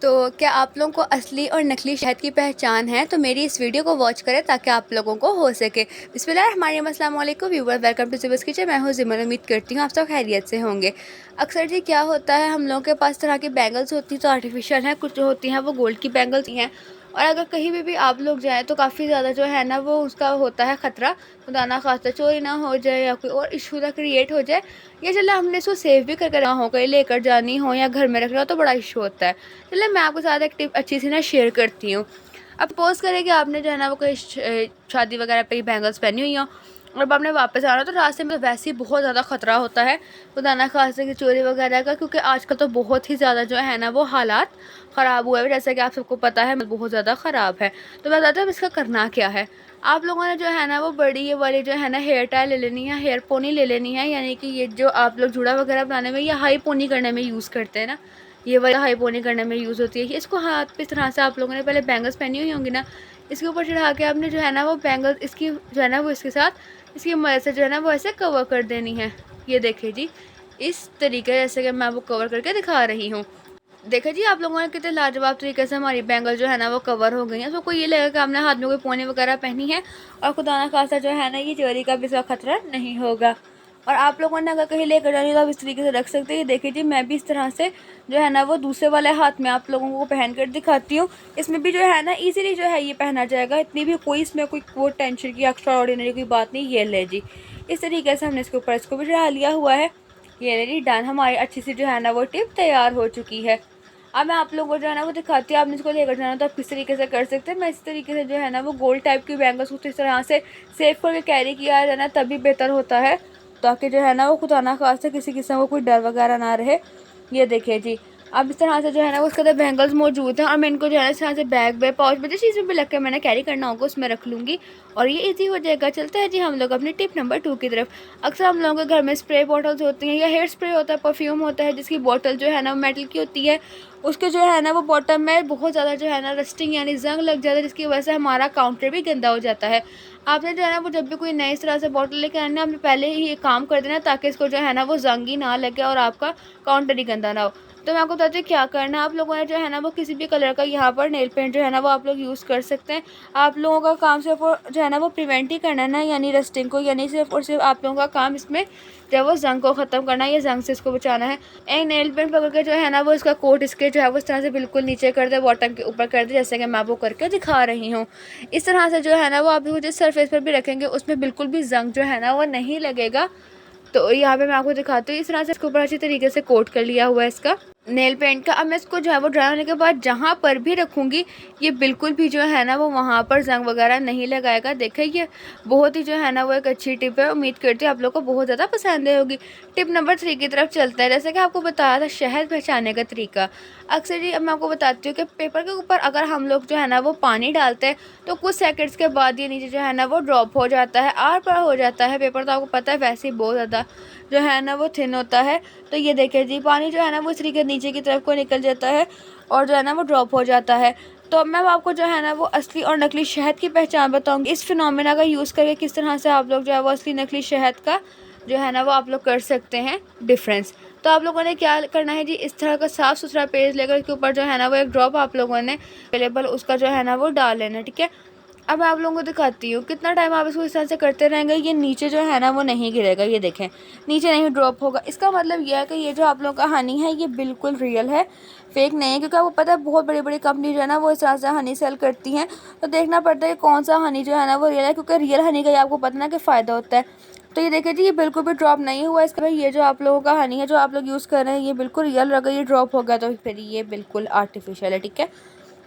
तो क्या आप लोगों को असली और नकली शहद की पहचान है? तो मेरी इस वीडियो को वॉच करें ताकि आप लोगों को हो सके। बिस्मिल्लाहिर्रहमानिर्रहीम, अस्सलाम वालेकुम व्यूवर, वेलकम टू ज़ुबैस किचन। मैं हूँ ज़िमन। उम्मीद करती हूँ आप सब खैरियत से होंगे। अक्सर जी क्या होता है, हम लोगों के पास तरह की बैंगल्स होती हैं तो आर्टिफिशियल हैं, कुछ जो होती हैं वो गोल्ड की बैंगल्स हैं। और अगर कहीं भी आप लोग जाएँ तो काफ़ी ज़्यादा जो है ना वो उसका होता है ख़तरा, खुदा ना खास्ता चोरी ना हो जाए या कोई और इशू ना क्रिएट हो जाए, या चला हमने इसको सेव भी करके ना हो, कहीं लेकर जानी हो या घर में रखना हो तो बड़ा इशू होता है। चलिए मैं आपके साथ एक टिप अच्छी सी ना शेयर करती हूँ। अब सपोज़ करें कि आपने जो है ना वो कोई शादी वगैरह पे बैंगल्स पहनी हुई हो और अब आपने वापस आना, तो रास्ते में तो वैसे ही बहुत ज़्यादा ख़तरा होता है खुदा ना खास्ते की चोरी वगैरह का, क्योंकि आजकल तो बहुत ही ज़्यादा जो है ना वो हालात ख़राब हुए हैं, जैसा कि आप सबको पता है बहुत ज़्यादा ख़राब है। तो मैं बताती हूँ इसका करना क्या है। आप लोगों ने जो है ना वो बड़ी ये वाली जो है ना हेयर टाई ले लेनी है, हेयर पोनी ले लेनी है, यानी कि ये जो आप लोग जूड़ा वगैरह बनाने में या हाई पोनी करने में यूज़ करते हैं ना, ये वाला हाई पोनी करने में यूज़ होती है। इसको हाथ पे इस तरह से आप लोगों ने पहले बैंगल्स पहनी हुई होंगी ना, इसके ऊपर चढ़ा के आपने जो है ना वो बैंगल्स इसकी जो है ना वो इसके साथ इसकी मदद से जो है ना वो ऐसे कवर कर देनी है। ये देखिए जी, इस तरीके जैसे कि मैं वो कवर करके दिखा रही हूँ। देखा जी आप लोगों ने कितने लाजवाब तरीके से हमारी बैंगल जो है ना वो कवर हो गई हैं। तो कोई ये लगेगा कि हमने हाथ में कोई पोनी वगैरह पहनी है और खुदा ना खासा जो है ना ये चोरी का भी इसका खतरा नहीं होगा। और आप लोगों ने अगर कहीं लेकर जानी तो आप इस तरीके से रख सकते हैं। देखिए जी, मैं भी इस तरह से जो है ना वो दूसरे वाले हाथ में आप लोगों को पहन कर दिखाती हूँ। इसमें भी जो है ना ईजिली जो है ये पहना जाएगा, इतनी भी कोई इसमें कोई वो टेंशन की एक्स्ट्रा ऑर्डिनरी कोई बात नहीं। ये ले जी, इस तरीके से हमने इसके ऊपर इसको भी चढ़ा लिया हुआ है। ये ले जी डन, हमारी अच्छी सी जो है ना वो टिप तैयार हो चुकी है। अब मैं आप लोगों को जो है ना वो दिखाती हूँ, आपने इसको लेकर जाना तो आप किस तरीके से कर सकते हैं। मैं इस तरीके से जो है ना वो गोल्ड टाइप की बैंगल्स को इस तरह से सेव करके कैरी किया जाए ना तभी बेहतर होता है, ताकि जो है ना वो खुदा ना खास्ता किसी किस्म को कोई डर वगैरह ना रहे। ये देखिए जी, अब इस तरह से जो है ना उसके अंदर बैंगल्स मौजूद हैं और मैं इनको जो है ना इस तरह से बैग में पाउच में जिस चीज़ में भी लग कर मैंने कैरी करना होगा उसमें रख लूँगी और ये इजी हो जाएगा। चलते हैं जी हम लोग अपनी टिप नंबर 2 की तरफ। अक्सर हम लोगों के घर में स्प्रे बॉटल्स होती हैं या हेयर स्प्रे होता है, परफ्यूम होता है, जिसकी बॉटल जो है ना वो मेटल की होती है। उसके जो है ना वो बॉटम में बहुत ज़्यादा जो है ना रस्टिंग यानी जंग लग जाता है, जिसकी वजह से हमारा काउंटर भी गंदा हो जाता है। आपने जो है ना वो जब भी कोई नई इस तरह से बॉटल लेकर आना है, आपने पहले ही ये काम कर देना ताकि इसको जो है ना वो जंग ही ना लगे और आपका काउंटर ही गंदा ना हो। तो मैं आपको बताती हूँ क्या करना है। आप लोगों ने जो है ना वो किसी भी कलर का यहाँ पर नेल पेंट जो है ना वो आप लोग यूज़ कर सकते हैं। आप लोगों का काम सिर्फ जो है ना वो प्रिवेंट ही करना है ना, यानी रस्टिंग को, यानी सिर्फ और सिर्फ आप लोगों का काम इसमें जो है वो जंग को ख़त्म करना है या जंग से इसको बचाना है। एक नेल पेंट पकड़ के जो है ना वो इसका कोट इसके जो है वो इस तरह से बिल्कुल नीचे कर दे, बॉटम के ऊपर कर दे, जैसे कि मैं वो करके दिखा रही हूँ। इस तरह से जो है ना वो आप जिस सरफेस पर भी रखेंगे उसमें बिल्कुल भी जंग जो है ना वो नहीं लगेगा। तो यहाँ पे मैं आपको दिखाती हूँ, इस तरह से इसके ऊपर अच्छी तरीके से कोट कर लिया हुआ है इसका नेल पेंट का। अब मैं इसको जो है वो ड्राई होने के बाद जहाँ पर भी रखूँगी ये बिल्कुल भी जो है ना वो वहाँ पर जंग वगैरह नहीं लगाएगा। देखिए ये बहुत ही जो है ना वो एक अच्छी टिप है, उम्मीद करती हूँ आप लोग को बहुत ज़्यादा पसंद आई होगी। टिप नंबर 3 की तरफ चलते हैं। जैसे कि आपको बताया था शहद पहचानने का तरीका। अक्सर जी अब मैं आपको बताती हूँ कि पेपर के ऊपर अगर हम लोग जो है ना वो पानी डालते हैं तो कुछ सेकंड्स के बाद ये नीचे जो है ना वो ड्रॉप हो जाता है, आर पार हो जाता है। पेपर तो आपको पता है वैसे ही बहुत ज़्यादा जो है ना वो थिन होता है। तो ये देखिए जी, पानी जो है ना वो इस तरीके नीचे की तरफ को निकल जाता है और जो है ना वो ड्रॉप हो जाता है। तो अब मैं आपको जो है ना वो असली और नकली शहद की पहचान बताऊंगी। इस फिनोमेना का यूज़ करके किस तरह से आप लोग जो है वो असली नकली शहद का जो है ना वो आप लोग कर सकते हैं डिफरेंस। तो आप लोगों ने क्या करना है जी, इस तरह का साफ़ सुथरा पेज लेकर इसके ऊपर जो है ना वो एक ड्रॉप आप लोगों ने अवेलेबल उसका जो है ना वो डाल लेना, ठीक है। अब मैं आप लोगों को दिखाती हूँ कितना टाइम आप इसको इस तरह से करते रहेंगे, ये नीचे जो है ना वो नहीं गिरेगा। ये देखें नीचे नहीं ड्रॉप होगा। इसका मतलब यह है कि ये जो आप लोगों का हनी है ये बिल्कुल रियल है, फेक नहीं है। क्योंकि आपको पता है बहुत बड़ी बड़ी कंपनी जो है ना वो इस तरह से हनी सेल करती हैं, तो देखना पड़ता है कौन सा हनी जो है ना वो रियल है, क्योंकि रियल हनी का ही आपको पता ना कि फ़ायदा होता है। तो ये देखिए जी, ये बिल्कुल भी ड्रॉप नहीं हुआ इसका। ये जो आप लोगों का हनी है जो आप लोग यूज़ कर रहे हैं ये बिल्कुल रियल, अगर ये ड्रॉप हो गया तो फिर ये बिल्कुल आर्टिफिशियल है, ठीक है।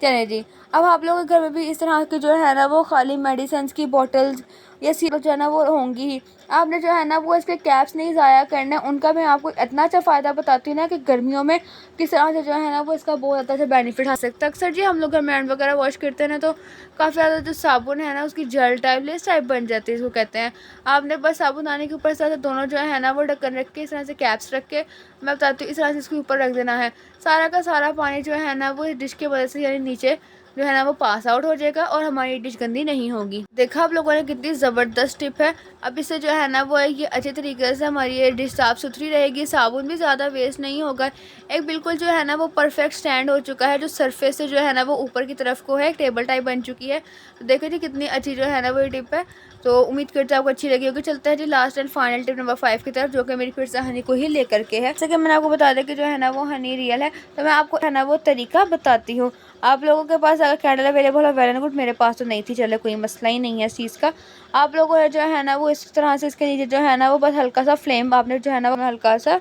चलिए जी, अब आप लोगों के घर में भी इस तरह की जो है ना वो खाली मेडिसिन की बॉटल्स या सिरप जो है ना वो होंगी ही। आपने जो है ना वो इसके कैप्स नहीं ज़ाया करना है, उनका मैं आपको इतना अच्छा फ़ायदा बताती हूँ ना कि गर्मियों में किस तरह से जो है ना वो इसका बहुत ज़्यादा से बेनिफिट आ सकता है। अक्सर जी हम लोग घर में हैंड वगैरह वॉश करते हैं ना तो काफ़ी ज़्यादा जो साबुन है ना उसकी जेल टाइप लेस टाइप बन जाती है, इसको कहते हैं। आपने बस साबुन आने के ऊपर इस तरह से दोनों जो है ना वो ढक्कन रख के इस तरह से कैप्स रख के मैं बताती हूँ इस तरह से इसके ऊपर रख देना है। सारा का सारा पानी जो है ना वो इस डिश की वजह से यानी नीचे जो है ना वो पास आउट हो जाएगा और हमारी डिश गंदी नहीं होगी। देखा आप लोगों ने कितनी ज़बरदस्त टिप है। अब इससे जो है ना वो है कि अच्छे तरीके से हमारी ये डिश साफ़ सुथरी रहेगी, साबुन भी ज़्यादा वेस्ट नहीं होगा। एक बिल्कुल जो है ना वो परफेक्ट स्टैंड हो चुका है, जो सरफेस से जो है ना वो ऊपर की तरफ को है, एक टेबल टाइप बन चुकी है। तो देखो जी कितनी अच्छी जो है ना वो ये टिप है। तो उम्मीद करते हैं आपको अच्छी लगी होगी। चलते हैं जी last and final tip number 5 की तरफ, जो कि मेरी फिर से हनी को ही लेकर के है। जैसे कि मैंने आपको बता दिया कि जो है ना वो हनी रियल है, तो मैं आपको है ना वो तरीका बताती हूँ। आप लोगों के पास अगर कैंडल अवेलेबल है वेल एंड गुड, मेरे पास तो नहीं थी, चले कोई मसला ही नहीं है इस चीज़ का। आप लोगों ने जो है ना वो इस तरह से इसके नीचे जो है ना वो बस हल्का सा फ्लेम आपने जो है ना वो हल्का सा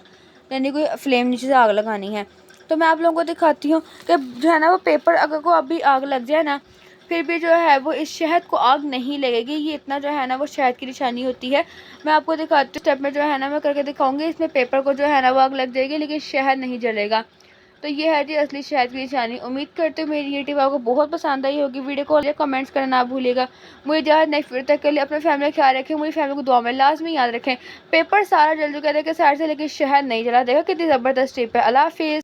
यानी कोई फ्लेम नीचे से आग लगानी है। तो मैं आप लोगों को दिखाती हूँ कि जो है ना वो पेपर अगर को अभी आग लग जाए ना, फिर भी जो है वो इस शहद को आग नहीं लगेगी। ये इतना जो है ना वो शहद की निशानी होती है। मैं आपको दिखाती हूँ स्टेप में जो है ना मैं करके दिखाऊंगी। इसमें पेपर को जो है ना वो आग लग जाएगी लेकिन शहद नहीं जलेगा। तो ये है जी असली शहद की निशानी। उम्मीद करते हो मेरी ये टिप आपको बहुत पसंद आई होगी। वीडियो को कमेंट्स करना ना भूलिएगा। मुझे इजाज़त, नेक्स्ट वीडियो तक के लिए अपने फैमिली का ख्याल रखें, मुझे फैमिली को दुआ में लाजमी याद रखें। पेपर सारा जल चुका है देखिए साइड से, लेकिन शहद नहीं जला। देखा कितनी ज़बरदस्त टिप है। अल्लाह हाफिज़।